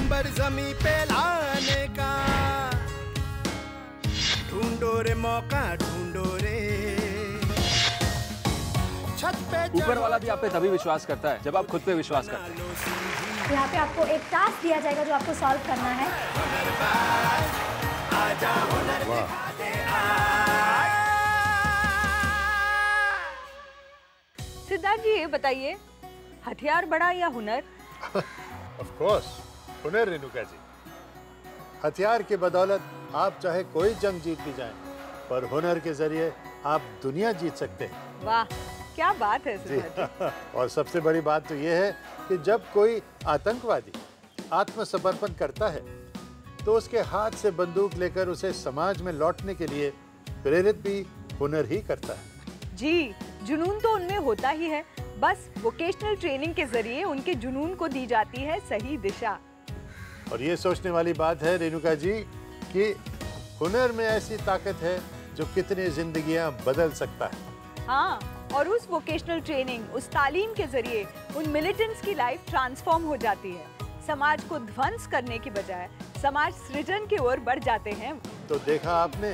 अंबर जमी पे लाने का। ढूंढो रे मौका ढूंढो रे। छत पे ऊपर वाला भी आप पे तभी विश्वास करता है जब आप खुद पे विश्वास करते हैं। यहाँ पे आपको एक टास्क दिया जाएगा जो आपको सॉल्व करना है। सिद्धार्थ जी ये बताइए, हथियार बड़ा या हुनर? ऑफ कोर्स हुनर रेणुका जी। हथियार की बदौलत आप चाहे कोई जंग जीत भी जाएं, पर हुनर के जरिए आप दुनिया जीत सकते हैं। वाह क्या बात है सिद्धार्थ जी। और सबसे बड़ी बात तो ये है कि जब कोई आतंकवादी आत्मसमर्पण करता है तो उसके हाथ से बंदूक लेकर उसे समाज में लौटने के लिए प्रेरित भी हुनर ही करता है। जी, जुनून तो उनमें होता ही है, बस वोकेशनल ट्रेनिंग के जरिए उनके जुनून को दी जाती है सही दिशा। और ये सोचने वाली बात है रेणुका जी कि हुनर में ऐसी ताकत है जो कितनी जिंदगियां बदल सकता है। हाँ, और उस वोकेशनल ट्रेनिंग, उस तालीम के जरिए उन मिलिटेंट्स की लाइफ ट्रांसफॉर्म हो जाती है। समाज को ध्वंस करने की बजाय समाज सृजन की ओर बढ़ जाते हैं। तो देखा आपने,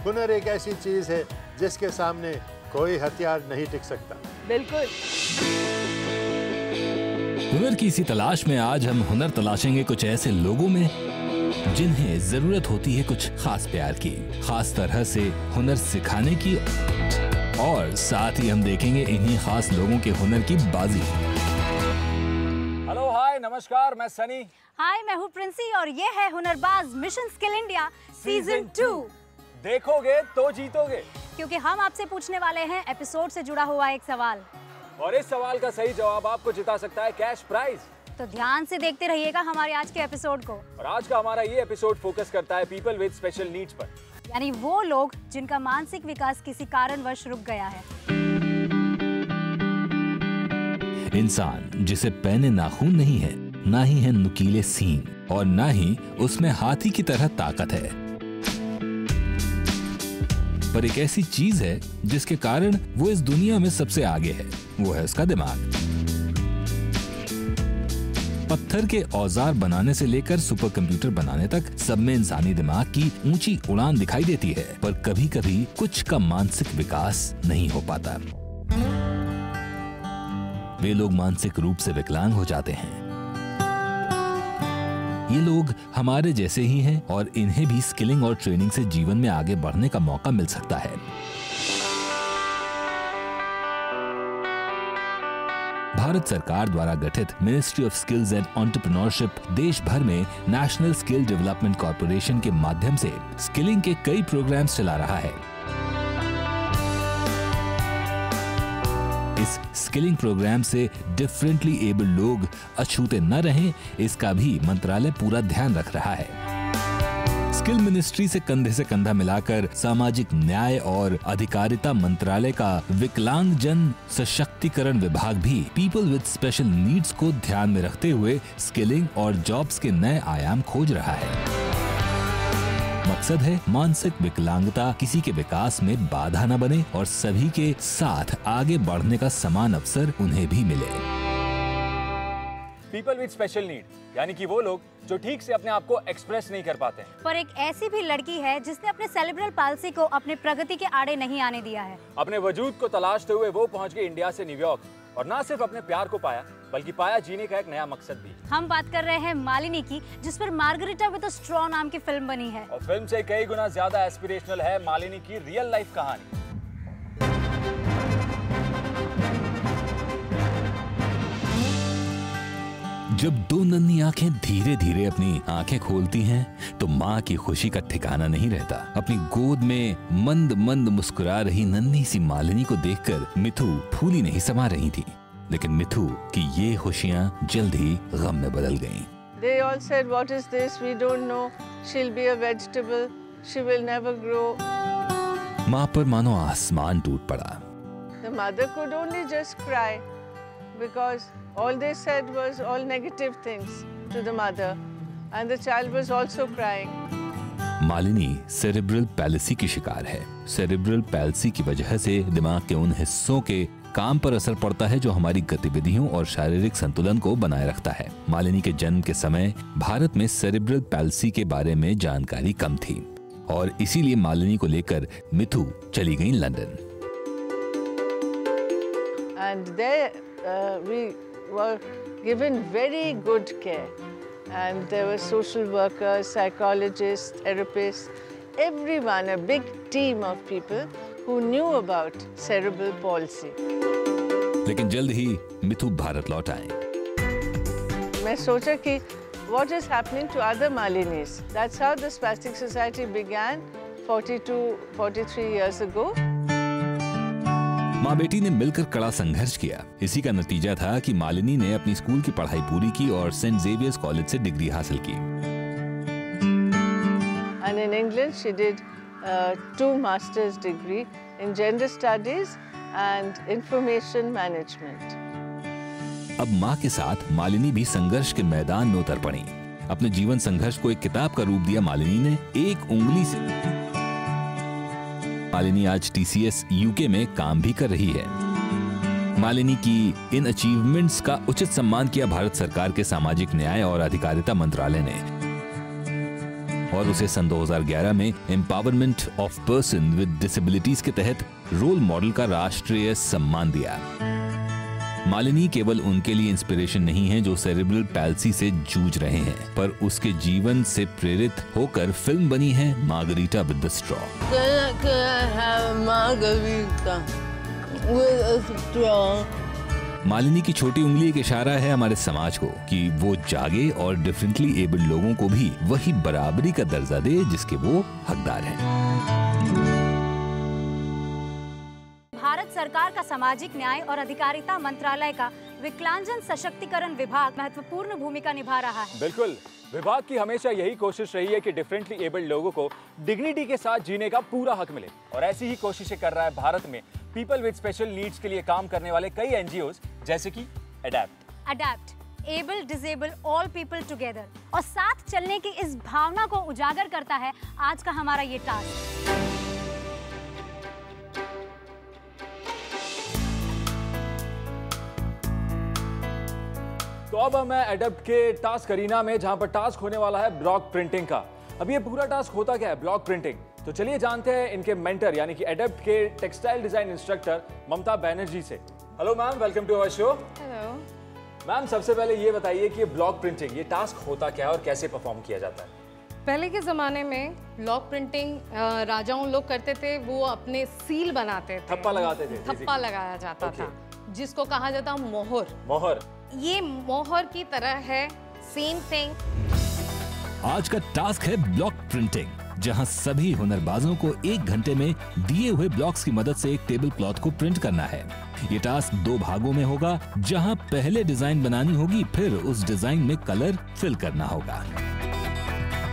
हुनर एक ऐसी चीज है जिसके सामने कोई हथियार नहीं टिक सकता। बिल्कुल। हुनर की इसी तलाश में आज हम हुनर तलाशेंगे कुछ ऐसे लोगों में जिन्हें जरूरत होती है कुछ खास प्यार की, खास तरह से हुनर सिखाने की, और साथ ही हम देखेंगे इन्हीं खास लोगों के हुनर की बाजी। हेलो हाय नमस्कार, मैं सनी। हाय मैं हूँ प्रिंसी और ये है Hunarbaaz mission skill India season 2। देखोगे तो जीतोगे, क्योंकि हम आपसे पूछने वाले हैं एपिसोड से जुड़ा हुआ एक सवाल, और इस सवाल का सही जवाब आपको जिता सकता है कैश प्राइज। तो ध्यान से देखते रहिएगा हमारे आज के एपिसोड को। और आज का हमारा ये एपिसोड फोकस करता है पीपल विद स्पेशल नीड्स पर, यानी वो लोग जिनका मानसिक विकास किसी कारणवश रुक गया है। इंसान जिसे पैने नाखून नहीं है, ना ही है नुकीले सींग, और ना ही उसमें हाथी की तरह ताकत है, पर एक ऐसी चीज है जिसके कारण वो इस दुनिया में सबसे आगे है, वो है उसका दिमाग। पत्थर के औजार बनाने से लेकर सुपर कंप्यूटर बनाने तक सब में इंसानी दिमाग की ऊंची उड़ान दिखाई देती है, पर कभी कभी कुछ का मानसिक विकास नहीं हो पाता। वे लोग मानसिक रूप से विकलांग हो जाते हैं। ये लोग हमारे जैसे ही हैं और इन्हें भी स्किलिंग और ट्रेनिंग से जीवन में आगे बढ़ने का मौका मिल सकता है। भारत सरकार द्वारा गठित ministry of skills and entrepreneurship देश भर में नेशनल स्किल डेवलपमेंट कॉर्पोरेशन के माध्यम से स्किलिंग के कई प्रोग्राम्स चला रहा है। इस स्किलिंग प्रोग्राम से डिफरेंटली एबल्ड लोग अछूते न रहें, इसका भी मंत्रालय पूरा ध्यान रख रहा है। स्किल मिनिस्ट्री से कंधा मिलाकर सामाजिक न्याय और अधिकारिता मंत्रालय का विकलांग जन सशक्तिकरण विभाग भी पीपल विद स्पेशल नीड्स को ध्यान में रखते हुए स्किलिंग और जॉब्स के नए आयाम खोज रहा है। मकसद है मानसिक विकलांगता किसी के विकास में बाधा न बने और सभी के साथ आगे बढ़ने का समान अवसर उन्हें भी मिले। पीपल विद स्पेशल नीड यानी कि वो लोग जो ठीक से अपने आप को एक्सप्रेस नहीं कर पाते। पर एक ऐसी भी लड़की है जिसने अपने सेरेब्रल पाल्सी को अपने प्रगति के आड़े नहीं आने दिया है। अपने वजूद को तलाशते हुए वो पहुंच गई इंडिया से न्यूयॉर्क, और ना सिर्फ अपने प्यार को पाया बल्कि पाया जीने का एक नया मकसद भी। हम बात कर रहे हैं मालिनी की, जिस पर मार्गरेटा विद अ स्ट्रॉ नाम की फिल्म बनी है। और फिल्म से कई गुना ज्यादा एस्पिरेशनल है मालिनी की रियल लाइफ कहानी। जब दो नन्ही आंखें धीरे धीरे अपनी आंखें खोलती हैं तो माँ की खुशी का ठिकाना नहीं रहता। अपनी गोद में मंद मंद मुस्कुरा रही नन्ही सी मालिनी को देखकर मिथु फूली नहीं समा रही थी, लेकिन मिथु की ये खुशियाँ जल्द ही गम में बदल गईं। They all said, "What is this? We don't know. She'll be a vegetable. She will never grow." माँ पर मानो आसमान टूट पड़ा। The mother could only just cry because all they said was all negative things to the mother, and the child was also crying. Malini cerebral policy की शिकार है। Cerebral policy की वजह से दिमाग के उन हिस्सों के काम पर असर पड़ता है जो हमारी गतिविधियों और शारीरिक संतुलन को बनाए रखता है। मालिनी के जन्म के समय भारत में सेरेब्रल पैल्सी के बारे में जानकारी कम थी और इसीलिए मालिनी को लेकर मिथु चली गई London. And there we were given very good care. And there were social workers, psychologists, therapists, everyone, a big team of people who knew about cerebral palsy. लेकिन जल्द ही मिथु भारत लौट आए। मैं सोचा कि what is happening to other Malinis? That's how the Spastic Society began 43 years ago. माँ बेटी ने मिलकर कड़ा संघर्ष किया। इसी का नतीजा था कि मालिनी ने अपनी स्कूल की पढ़ाई पूरी की और सेंट जेवियर्स कॉलेज से डिग्री हासिल की। And in England she did 2 master's degree in gender studies and information management. अब माँ के साथ मालिनी भी संघर्ष के मैदान में उतर पड़ी। अपने जीवन संघर्ष को एक किताब का रूप दिया मालिनी ने एक उंगली से। मालिनी आज TCS UK में काम भी कर रही है। मालिनी की इन अचीवमेंट्स का उचित सम्मान किया भारत सरकार के सामाजिक न्याय और अधिकारिता मंत्रालय ने और उसे सन 2011 में empowerment of person with disabilities के तहत रोल मॉडल का राष्ट्रीय सम्मान दिया। मालिनी केवल उनके लिए इंस्पिरेशन नहीं है जो सेरेब्रल पैल्सी से जूझ रहे हैं, पर उसके जीवन से प्रेरित होकर फिल्म बनी है Margarita with the straw. Malini की छोटी उंगली एक इशारा है हमारे समाज को कि वो जागे और डिफरेंटली एबल्ड लोगों को भी वही बराबरी का दर्जा दे जिसके वो हकदार हैं। भारत सरकार का सामाजिक न्याय और अधिकारिता मंत्रालय का विकलांगजन सशक्तिकरण विभाग महत्वपूर्ण भूमिका निभा रहा है। बिल्कुल, विभाग की हमेशा यही कोशिश रही है कि डिफरेंटली एबल्ड लोगों को डिग्निटी के साथ जीने का पूरा हक मिले और ऐसी ही कोशिशें कर रहा है भारत में पीपल विद स्पेशल नीड्स के लिए काम करने वाले कई NGOs जैसे कि adapt able disable all people together और साथ चलने की इस भावना को उजागर करता है आज का हमारा ये टास्क। तो अब मैं एडप्ट के टास्क अरीना में जहां पर टास्क होने वाला है ब्लॉक प्रिंटिंग का। अब ये पूरा टास्क होता क्या है ब्लॉक प्रिंटिंग, तो चलिए जानते हैं इनके मेंटर यानी कि एडप्ट के textile design instructor Mamata Banerjee से। Hello ma'am, welcome to our show. Hello ma'am, सबसे पहले ये बताइए कि ये ब्लॉक प्रिंटिंग ये टास्क होता क्या है और कैसे परफॉर्म किया जाता है? पहले के ज़माने में ब्लॉक प्रिंटिंग राजाओं लोग करते थे, वो अपने सील बनाते थे, थप्पा लगाते थे, थप्पा लगाया जाता था जिसको कहा जाता मोहर। मोहर, ये मोहर की तरह है, सेम थिंग। आज का टास्क है ब्लॉक प्रिंटिंग, जहां सभी हुनरबाजों को 1 घंटे में दिए हुए ब्लॉक्स की मदद से एक टेबल क्लॉथ को प्रिंट करना है। ये टास्क 2 भागों में होगा, जहां पहले डिजाइन बनानी होगी, फिर उस डिजाइन में कलर फिल करना होगा।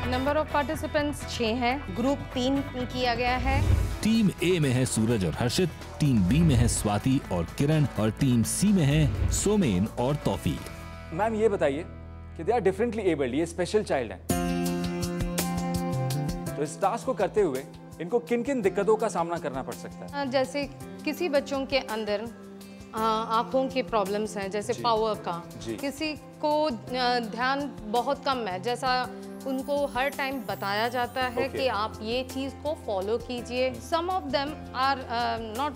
नंबर ऑफ पार्टिसिपेंट्स 6 हैं, ग्रुप 3 किया गया है। टीम ए में है सूरज और हर्षित, टीम बी में है स्वाति और किरण और टीम सी में है सोमेन और तौफीक। मैम ये बताइए कि दे आर डिफरेंटली एबल्ड, ये स्पेशल चाइल्ड हैं, तो इस टास्क को करते हुए इनको किन किन दिक्कतों का सामना करना पड़ सकता है? जैसे किसी बच्चों के अंदर आँखों के प्रॉब्लम्स हैं, जैसे पावर का, किसी को ध्यान बहुत कम है, जैसा उनको हर टाइम बताया जाता है कि आप ये चीज को फॉलो कीजिए। Some of them are not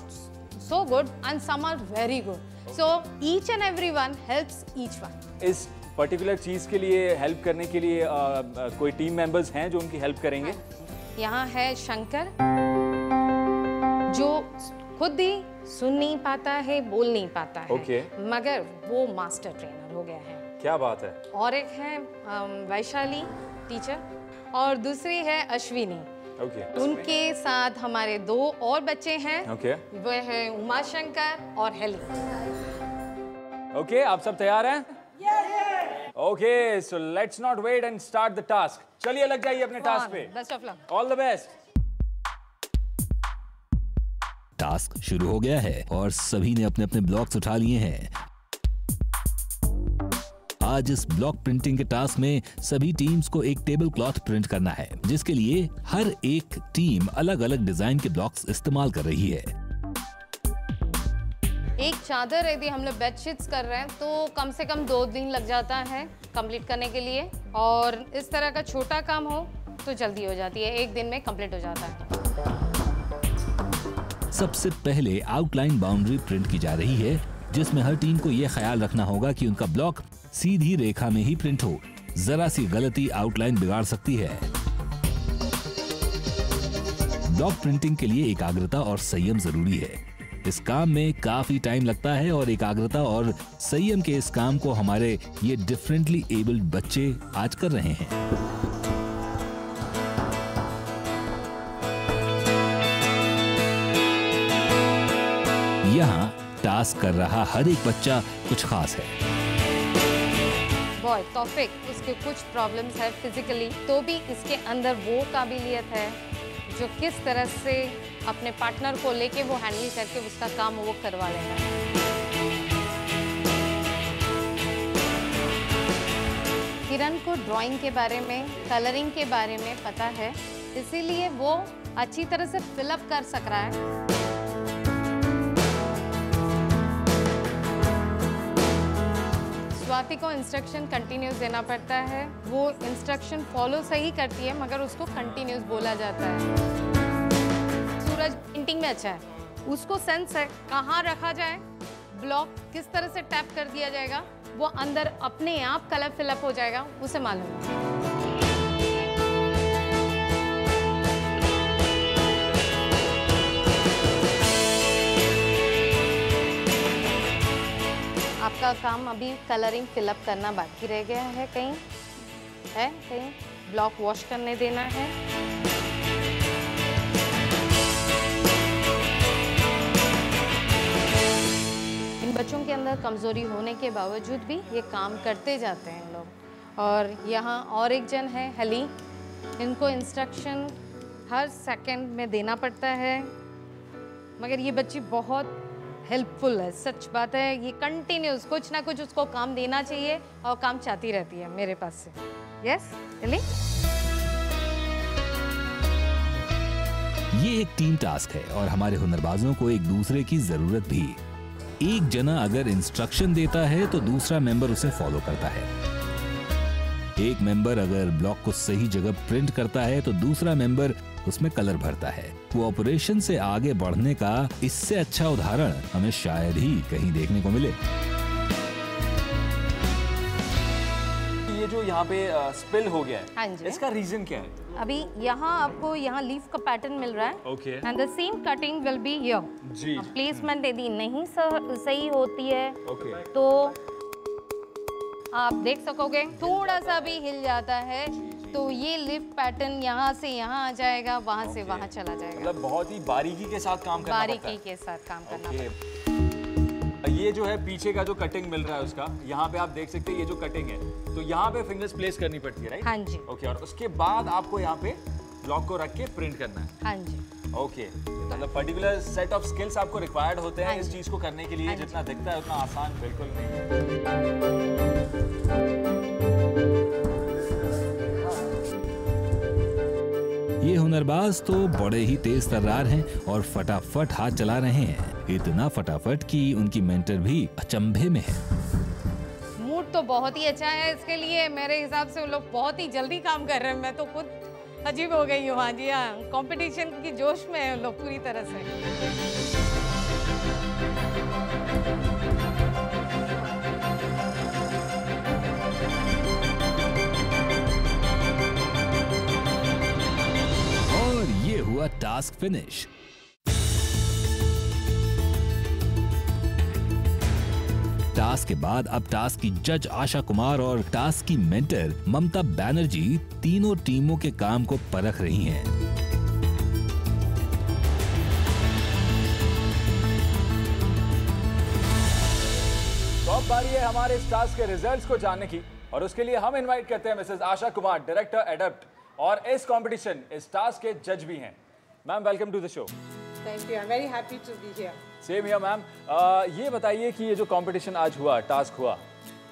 so good and some are very good, so each and everyone helps each one. इस पर्टिकुलर चीज के लिए हेल्प करने के लिए कोई टीम मेंबर्स हैं जो उनकी हेल्प करेंगे? यहाँ है शंकर जो खुद ही सुन नहीं पाता है, बोल नहीं पाता है, मगर वो मास्टर ट्रेनर हो गया है। क्या बात है। और एक है वैशाली टीचर और दूसरी है अश्विनी। उनके साथ हमारे 2 और बच्चे हैं, वो है उमाशंकर और हेली। आप सब तैयार हैं? Okay, so let's not wait and start the task. चलिए लग जाइए अपने टास्क पे। Best of luck. All the best. Task शुरू हो गया है और सभी ने अपने अपने ब्लॉक्स उठा लिए हैं। आज इस ब्लॉक प्रिंटिंग के टास्क में सभी टीम्स को एक टेबल क्लॉथ प्रिंट करना है, जिसके लिए हर एक टीम अलग अलग डिजाइन के ब्लॉक्स इस्तेमाल कर रही है। एक चादर यदि हम लोग बेडशीट्स कर रहे हैं तो कम से कम 2 दिन लग जाता है कंप्लीट करने के लिए, और इस तरह का छोटा काम हो तो जल्दी हो जाती है, 1 दिन में कंप्लीट हो जाता है। सबसे पहले आउटलाइन बाउंड्री प्रिंट की जा रही है, जिसमें हर टीम को यह ख्याल रखना होगा कि उनका ब्लॉक सीधी रेखा में ही प्रिंट हो। जरा सी गलती आउटलाइन बिगाड़ सकती है। ब्लॉक प्रिंटिंग के लिए एकाग्रता और संयम जरूरी है। इस काम में काफी टाइम लगता है और एकाग्रता और संयम के इस काम को हमारे ये डिफरेंटली एबल्ड बच्चे आज कर रहे हैं। यहाँ टास्क कर रहा हर एक बच्चा कुछ खास है। बॉय तौफिक, उसके कुछ प्रॉब्लम्स है फिजिकली, तो भी इसके अंदर वो काबिलियत है जो किस तरह से अपने पार्टनर को लेके वो हैंडल करके उसका काम वो करवा लेगा। किरण को ड्राइंग के बारे में, कलरिंग के बारे में पता है, इसीलिए वो अच्छी तरह से फिलअप कर सक रहा है। स्वाति को इंस्ट्रक्शन कंटिन्यूस देना पड़ता है, वो इंस्ट्रक्शन फॉलो सही करती है मगर उसको कंटिन्यूस बोला जाता है। सूरज पेंटिंग में अच्छा है, उसको सेंस है कहाँ रखा जाए, ब्लॉक किस तरह से टैप कर दिया जाएगा, वो अंदर अपने आप कलर फिलअप हो जाएगा, उसे मालूम है। आपका काम अभी कलरिंग फिलअप करना बाकी रह गया है, कहीं ब्लॉक वॉश करने देना है। इन बच्चों के अंदर कमजोरी होने के बावजूद भी ये काम करते जाते हैं लोग। और यहाँ और एक जन है हली, इनको इंस्ट्रक्शन हर सेकंड में देना पड़ता है, मगर ये बच्ची बहुत हेल्पफुल है, सच बात है। ये कंटिन्यूस कुछ ना कुछ उसको काम देना चाहिए और काम चाहती रहती है मेरे पास से। यस एली, ये एक टीम टास्क है और हमारे हुनरबाजों को एक दूसरे की जरूरत भी। एक जना अगर इंस्ट्रक्शन देता है तो दूसरा मेंबर उसे फॉलो करता है। एक मेंबर अगर ब्लॉक को सही जगह प्रिंट करता है तो दूसरा मेंबर उसमें कलर भरता है। कोऑपरेशन से आगे बढ़ने का इससे अच्छा उदाहरण हमें शायद ही कहीं देखने को मिले। ये जो यहाँ पे स्पिल हो गया है, हाँ जी, इसका रीजन क्या है? अभी यहाँ आपको यहाँ लीफ का पैटर्न मिल रहा है, okay, and the same cutting will be here जी। प्लेसमेंट यदि नहीं सही होती है ओके, तो आप देख सकोगे थोड़ा सा भी हिल जाता है तो ये लिफ्ट पैटर्न यहाँ से यहाँ आ जाएगा, वहाँ से वहाँ चला जाएगा। मतलब बहुत ही बारीकी के साथ काम करना पड़ता है। बारीकी के साथ काम करना पड़ता है। ये जो है पीछे का जो कटिंग मिल रहा है उसका, यहाँ पे आप देख सकते हैं ये जो कटिंग है, तो यहाँ पे फिंगर्स प्लेस करनी पड़ती है, राइट? हाँ जी। ओके, और उसके बाद आपको यहाँ पे ब्लॉक को रख के प्रिंट करना है। हाँ जी। ओके, मतलब पर्टिकुलर सेट ऑफ स्किल्स आपको रिक्वायर्ड होते हैं इस चीज को करने के लिए। जितना दिखता है उतना आसान बिल्कुल नहीं। ये हुनरबाज तो बड़े ही तेज तर्रार हैं और फटाफट हाथ चला रहे हैं, इतना फटाफट कि उनकी मेंटर भी अचंभे में है। मूड तो बहुत ही अच्छा है इसके लिए, मेरे हिसाब से वो लोग बहुत ही जल्दी काम कर रहे हैं। मैं तो खुद अजीब हो गई हूँ। हाँ जी हाँ, कंपटीशन की जोश में है लोग पूरी तरह से। हुआ टास्क फिनिश। टास्क के बाद अब टास्क की जज आशा कुमार और टास्क की मेंटर ममता बैनर्जी तीनों टीमों के काम को परख रही हैं। तो अब बारी है हमारे इस टास्क के रिजल्ट्स को जानने की, और उसके लिए हम इनवाइट करते हैं Mrs Asha Kumar, director ADAPT, और इस कंपटीशन इस टास्क के जज भी हैं। Ma'am, welcome to the show. Thank you, I am very happy to be here. Same here ma'am. ये बताइए कि ये जो कंपटीशन आज हुआ, टास्क हुआ,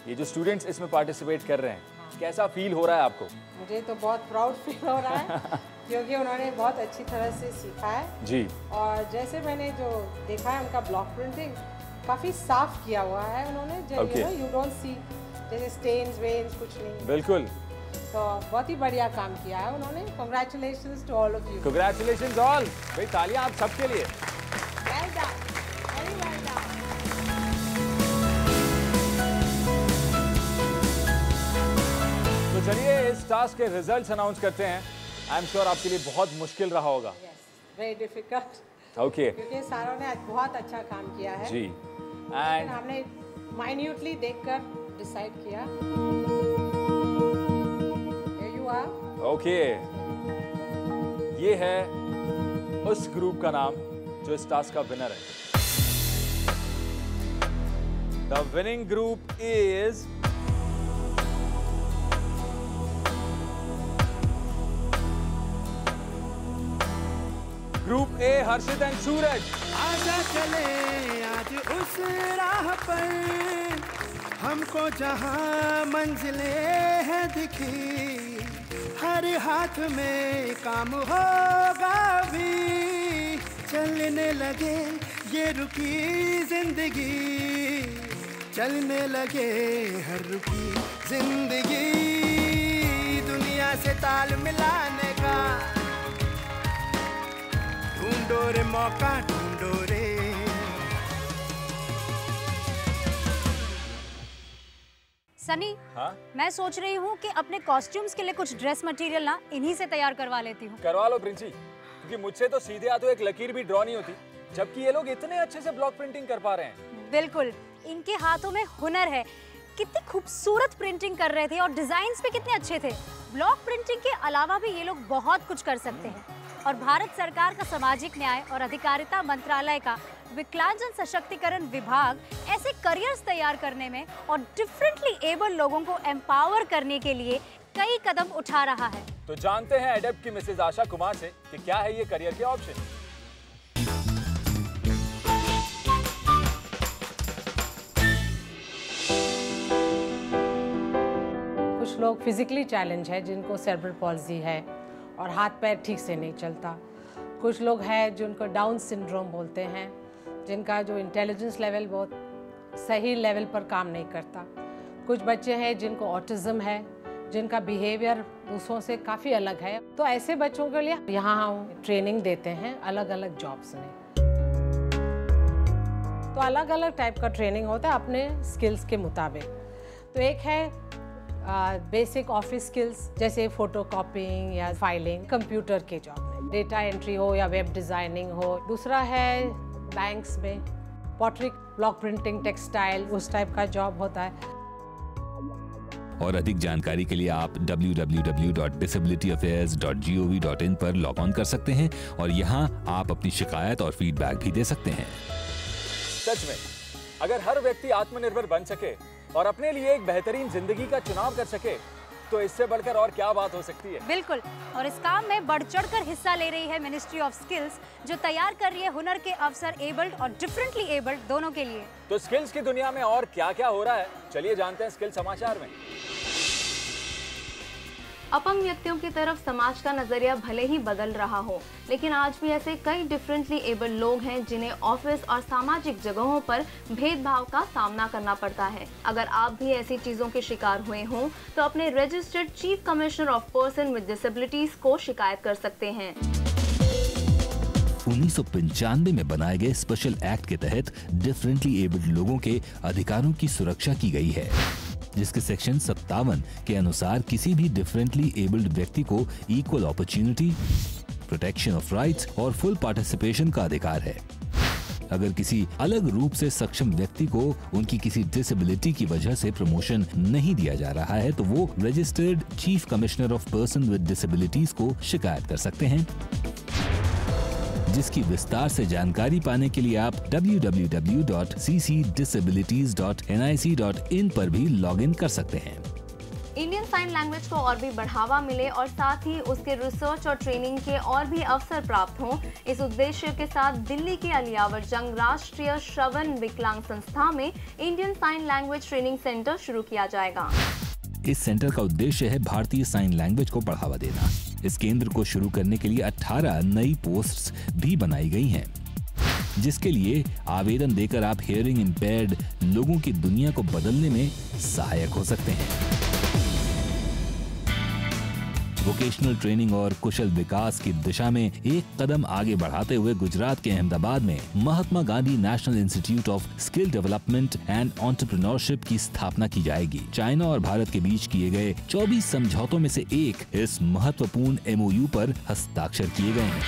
ये जो स्टूडेंट्स इसमें पार्टिसिपेट कर रहे हैं, कैसा फील हो रहा है आपको? मुझे तो बहुत प्राउड फील हो रहा है क्योंकि उन्होंने बहुत अच्छी तरह से सीखा है जी। और जैसे मैंने जो देखा है उनका ब्लॉक प्रिंटिंग, काफी साफ किया हुआ है उन्होंने, यू डोंट सी जैसे स्टेन्स वेन्स कुछ नहीं। बिल्कुल, तो बहुत ही बढ़िया काम किया है उन्होंने। Congratulations to all of you. Congratulations all. भाई तालियां आप सबके लिए। Well done, very well done. तो चलिए इस टास्क के रिजल्ट्स अनाउंस करते हैं। आई एम श्योर आपके लिए बहुत मुश्किल रहा होगा। Very difficult. ओके, क्योंकि सारों ने बहुत अच्छा काम किया है जी, एंड हमने माइन्यूटली देखकर डिसाइड किया। ओके, ये है उस ग्रुप का नाम जो इस टास्क का विनर है। The winning group is group A, Harshit and Suraj. आजा चले आज उस राह पर, हमको जहां मंजिलें हैं दिखी, हर हाथ में काम होगा भी, चलने लगे ये रुकी जिंदगी, चलने लगे हर रुकी जिंदगी, दुनिया से ताल मिलाने का ढूंढो रे मौका, ढूंढो रे। सनी, हाँ? मैं सोच रही हूँ कि अपने कॉस्ट्यूम्स के लिए कुछ ड्रेस मटेरियल ना इन्हीं से तैयार करवा लेती हूँ। करवा लो प्रिंसी, क्योंकि मुझसे तो सीधे हाथों एक लकीर भी ड्रॉ नहीं होती, जबकि ये लोग इतने अच्छे से ब्लॉक प्रिंटिंग कर पा रहे हैं। बिल्कुल, इनके हाथों में हुनर है। कितनी खूबसूरत प्रिंटिंग कर रहे थे और डिजाइन्स भी कितने अच्छे थे। ब्लॉक प्रिंटिंग के अलावा भी ये लोग बहुत कुछ कर सकते हैं। और भारत सरकार का सामाजिक न्याय और अधिकारिता मंत्रालय का विकलांगजन सशक्तिकरण विभाग ऐसे करियर्स तैयार करने में और डिफरेंटली एबल लोगों को एम्पावर करने के लिए कई कदम उठा रहा है। तो जानते हैं एडेप्ट की मिसेज आशा कुमार से कि क्या है ये करियर के ऑप्शन। कुछ लोग फिजिकली चैलेंज है, जिनको सेरेब्रल पॉल्जी है और हाथ पैर ठीक से नहीं चलता। कुछ लोग हैं जिनको डाउन सिंड्रोम बोलते हैं, जिनका जो इंटेलिजेंस लेवल बहुत सही लेवल पर काम नहीं करता। कुछ बच्चे हैं जिनको ऑटिज्म है, जिनका बिहेवियर दूसरों से काफ़ी अलग है। तो ऐसे बच्चों के लिए यहाँ हम ट्रेनिंग देते हैं अलग अलग जॉब्स में। तो अलग अलग टाइप का ट्रेनिंग होता है अपने स्किल्स के मुताबिक। तो एक है बेसिक ऑफिस स्किल्स, जैसे फोटो कॉपिंग या फाइलिंग, कंप्यूटर के जॉब में डेटा एंट्री हो या वेब डिज़ाइनिंग हो। दूसरा है बैंक्स में पॉटरी, ब्लॉक प्रिंटिंग, टेक्सटाइल, उस टाइप का जॉब होता है। और अधिक जानकारी के लिए आप www.disabilityaffairs.gov.in पर लॉग ऑन कर सकते हैं और यहाँ आप अपनी शिकायत और फीडबैक भी दे सकते हैं। सच में, अगर हर व्यक्ति आत्मनिर्भर बन सके और अपने लिए एक बेहतरीन जिंदगी का चुनाव कर सके, तो इससे बढ़कर और क्या बात हो सकती है। बिल्कुल, और इस काम में बढ़ चढ़कर हिस्सा ले रही है मिनिस्ट्री ऑफ स्किल्स, जो तैयार कर रही है हुनर के अवसर एबल्ड और डिफरेंटली एबल्ड दोनों के लिए। तो स्किल्स की दुनिया में और क्या क्या हो रहा है, चलिए जानते हैं स्किल समाचार में। अपंग व्यक्तियों की तरफ समाज का नजरिया भले ही बदल रहा हो, लेकिन आज भी ऐसे कई डिफरेंटली एबल लोग हैं जिन्हें ऑफिस और सामाजिक जगहों पर भेदभाव का सामना करना पड़ता है। अगर आप भी ऐसी चीजों के शिकार हुए हों तो अपने registered chief commissioner of person with disabilities को शिकायत कर सकते हैं। 1995 में बनाए गए स्पेशल एक्ट के तहत डिफरेंटली एबल्ड लोगों के अधिकारों की सुरक्षा की गई है, जिसके सेक्शन 57 के अनुसार किसी भी डिफरेंटली एबल्ड व्यक्ति को equal opportunity, protection of rights और फुल पार्टिसिपेशन का अधिकार है। अगर किसी अलग रूप से सक्षम व्यक्ति को उनकी किसी डिसेबिलिटी की वजह से प्रमोशन नहीं दिया जा रहा है, तो वो registered chief commissioner of person with disabilities को शिकायत कर सकते हैं, जिसकी विस्तार से जानकारी पाने के लिए आप www.ccdisabilities.nic.in पर भी लॉगिन कर सकते हैं। इंडियन साइन लैंग्वेज को और भी बढ़ावा मिले और साथ ही उसके रिसर्च और ट्रेनिंग के और भी अवसर प्राप्त हों, इस उद्देश्य के साथ दिल्ली के अलियावर जंग राष्ट्रीय श्रवण विकलांग संस्था में Indian sign language training centre शुरू किया जाएगा। इस सेंटर का उद्देश्य है भारतीय साइन लैंग्वेज को बढ़ावा देना। इस केंद्र को शुरू करने के लिए 18 नई पोस्ट्स भी बनाई गई हैं। जिसके लिए आवेदन देकर आप हियरिंग इम्पेयर्ड लोगों की दुनिया को बदलने में सहायक हो सकते हैं। वोकेशनल ट्रेनिंग और कुशल विकास की दिशा में एक कदम आगे बढ़ाते हुए गुजरात के अहमदाबाद में Mahatma Gandhi national institute of skill development and entrepreneurship की स्थापना की जाएगी। चाइना और भारत के बीच किए गए 24 समझौतों में से एक इस महत्वपूर्ण MOU पर हस्ताक्षर किए गए हैं।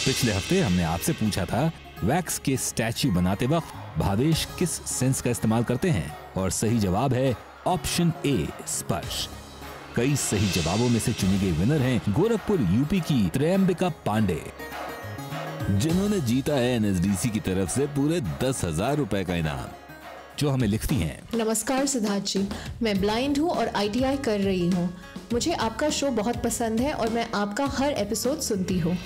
पिछले हफ्ते हमने आपसे पूछा था, वैक्स के स्टैच्यू बनाते वक्त भावेश किस सेंस का इस्तेमाल करते हैं? और सही जवाब है ऑप्शन ए, स्पर्श। कई सही जवाबों में से चुनी गई विनर हैं गोरखपुर यूपी की त्रयंबिका पांडे, जिन्होंने जीता है NSDC की तरफ से पूरे 10,000 रुपए का इनाम, जो हमें लिखती हैं। नमस्कार सिद्धार्थ जी, मैं ब्लाइंड हूँ और ITI कर रही हूँ। मुझे आपका शो बहुत पसंद है और मैं आपका हर एपिसोड सुनती हूँ।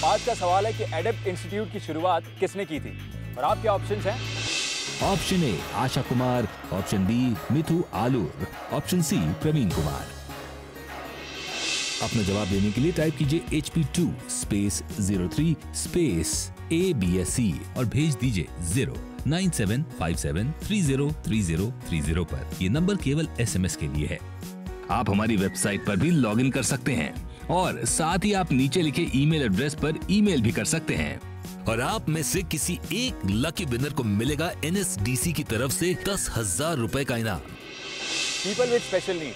आज का सवाल है कि एडेप्ट इंस्टीट्यूट की शुरुआत किसने की थी? और आपके ऑप्शंस हैं option A Asha Kumar, option B Mithu Alur, option C Praveen Kumar. अपना जवाब देने के लिए टाइप कीजिए HP2 स्पेस 03 स्पेस ABSE और भेज दीजिए 09757303030 पर। ये नंबर केवल SMS के लिए है। आप हमारी वेबसाइट पर भी लॉगिन कर सकते हैं और साथ ही आप नीचे लिखे ईमेल एड्रेस पर ईमेल भी कर सकते हैं। और आप में से किसी एक लकी विनर को मिलेगा NSDC की तरफ से 10,000 रुपए का इनाम। पीपल विद स्पेशल नीड,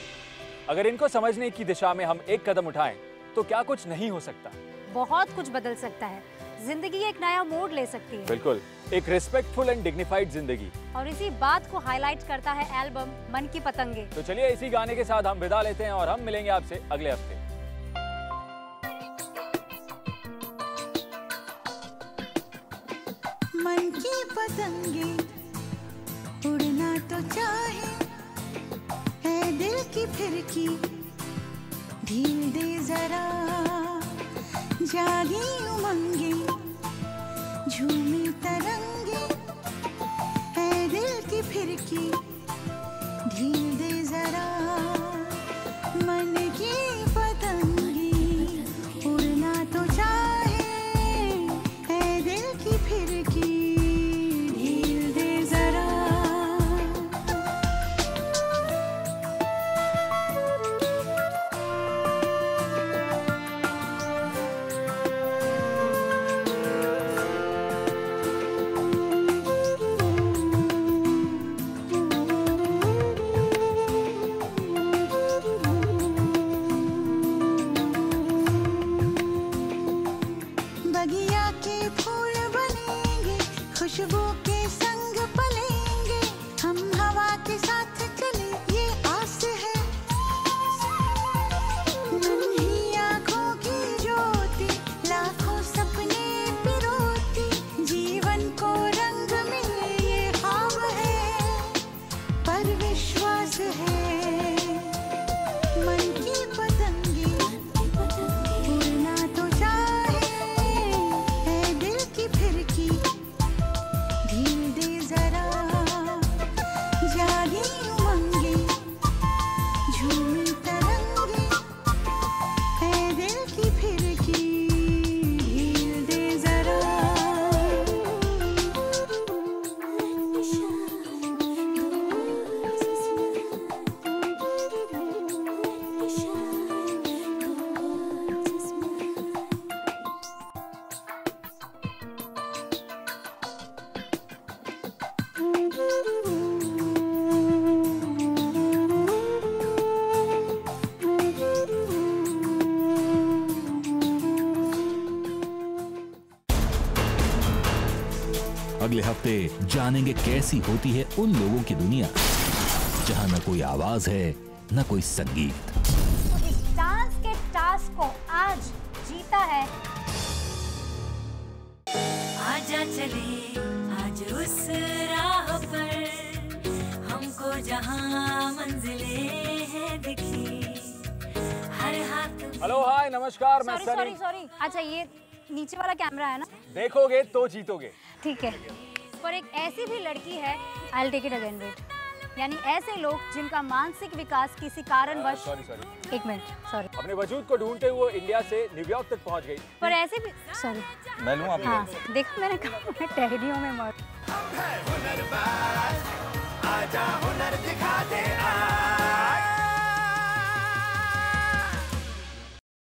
अगर इनको समझने की दिशा में हम एक कदम उठाएं तो क्या कुछ नहीं हो सकता? बहुत कुछ बदल सकता है। जिंदगी एक नया मोड़ ले सकती है। बिल्कुल, एक रिस्पेक्टफुल एंड डिग्निफाइड जिंदगी। और इसी बात को हाईलाइट करता है एल्बम मन की पतंगे। तो चलिए इसी गाने के साथ हम विदा लेते हैं और हम मिलेंगे आपसे अगले हफ्ते। मन की पतंगे उड़ना तो चाहे, है दिल की फिरकी ढील दे जरा, जागी उमंगे झूमी तरंगे, है दिल की फिरकी ढील दे जरा, मन की पतंगे उड़ना तो चाहे, है दिल की फिरकी ढील दे जरा। बगिया के फूल बनेंगे, खुशबू के संग पलेंगे, हम हवा के साथ चले ये आस है, नन्ही आँखों की ज्योति लाखों सपने पिरोती, जीवन को रंग मिले ये ख्वाब है, पर विश्वास है, मन की पतंगे उड़ना तो चाहे, है दिल की फिरकी ढील दे जरा, जागी उमंगे झूमी तरंगे, है दिल की फिरकी ढील दे जरा। अगले हफ्ते जानेंगे कैसी होती है उन लोगों की दुनिया जहां न कोई आवाज है न कोई संगीत। तो इस डांस के टास्क को आज जीता है आजा चले आज उस राह पर, हमको जहां मंजिलें हैं दिखी, हर हाथ। हेलो हाय नमस्कार, मैं सॉरी सॉरी। अच्छा ये नीचे वाला कैमरा है ना? देखोगे तो जीतोगे। ठीक है, पर एक ऐसी भी लड़की है, I'll take it again, wait. यानी ऐसे लोग जिनका मानसिक विकास किसी कारणवश सॉरी एक मिनट सॉरी अपने वजूद को ढूंढते हुए इंडिया से न्यूयॉर्क तक पहुंच गई। पर ऐसे भी सॉरी मैं लूं आप? हाँ देखो मैंने कहा मैं टहनियों में मर आजा हुनर दिखा दे